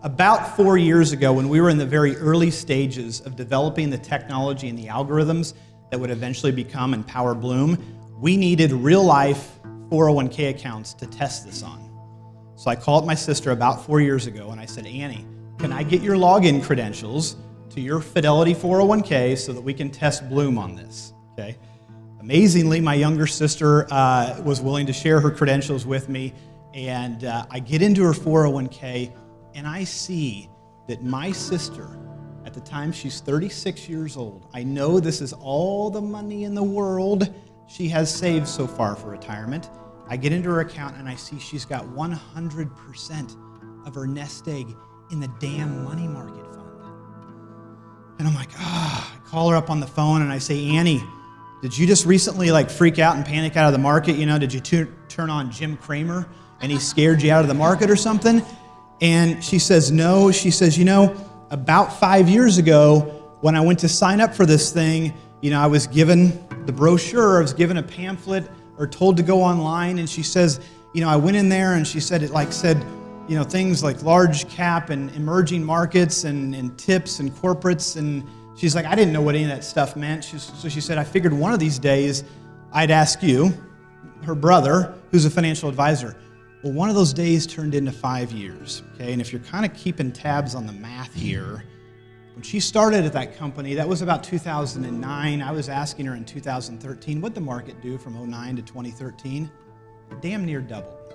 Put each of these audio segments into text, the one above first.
About 4 years ago, when we were in the very early stages of developing the technology and the algorithms that would eventually become and power Blooom, we needed real-life 401k accounts to test this on. So I called my sister about 4 years ago and I said, Annie, can I get your login credentials to your Fidelity 401k so that we can test Blooom on this? Okay. Amazingly, my younger sister was willing to share her credentials with me, and I get into her 401k and I see that my sister, at the time she's 36 years old, I know this is all the money in the world she has saved so far for retirement. I get into her account and I see she's got 100% of her nest egg in the damn money market fund. And I'm like, I call her up on the phone and I say, Annie, did you just recently freak out and panic out of the market? You know, did you turn on Jim Cramer and he scared you out of the market or something? And she says, no. She says, you know, about 5 years ago, when I went to sign up for this thing, you know, I was given the brochure, I was given a pamphlet or told to go online. And she says, you know, I went in there and she said, it said, you know, things like large cap and emerging markets and tips and corporates. And she's like, I didn't know what any of that stuff meant. So she said, I figured one of these days I'd ask you, her brother, who's a financial advisor. Well, one of those days turned into 5 years, okay? And if you're kind of keeping tabs on the math here, when she started at that company, that was about 2009. I was asking her in 2013, what'd the market do from 2009 to 2013? Damn near doubled.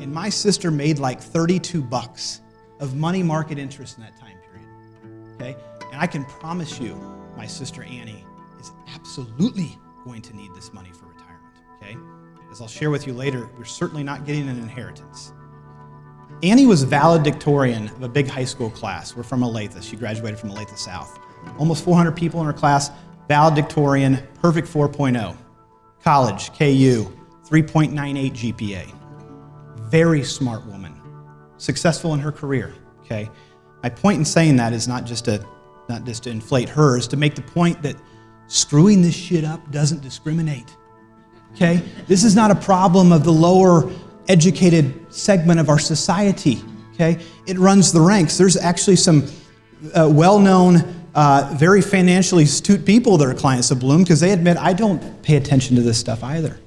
And my sister made like $32 of money market interest in that time period, okay? And I can promise you, my sister Annie is absolutely going to need this money for retirement, okay? As I'll share with you later, we're certainly not getting an inheritance. Annie was valedictorian of a big high school class. We're from Olathe. She graduated from Olathe South. Almost 400 people in her class, valedictorian, perfect 4.0. College, KU, 3.98 GPA. Very smart woman, successful in her career, okay? My point in saying that is not just to inflate her, is to make the point that screwing this shit up doesn't discriminate, okay? This is not a problem of the lower educated segment of our society, okay? It runs the ranks. There's actually some well-known, very financially astute people that are clients of Blooom because they admit, I don't pay attention to this stuff either.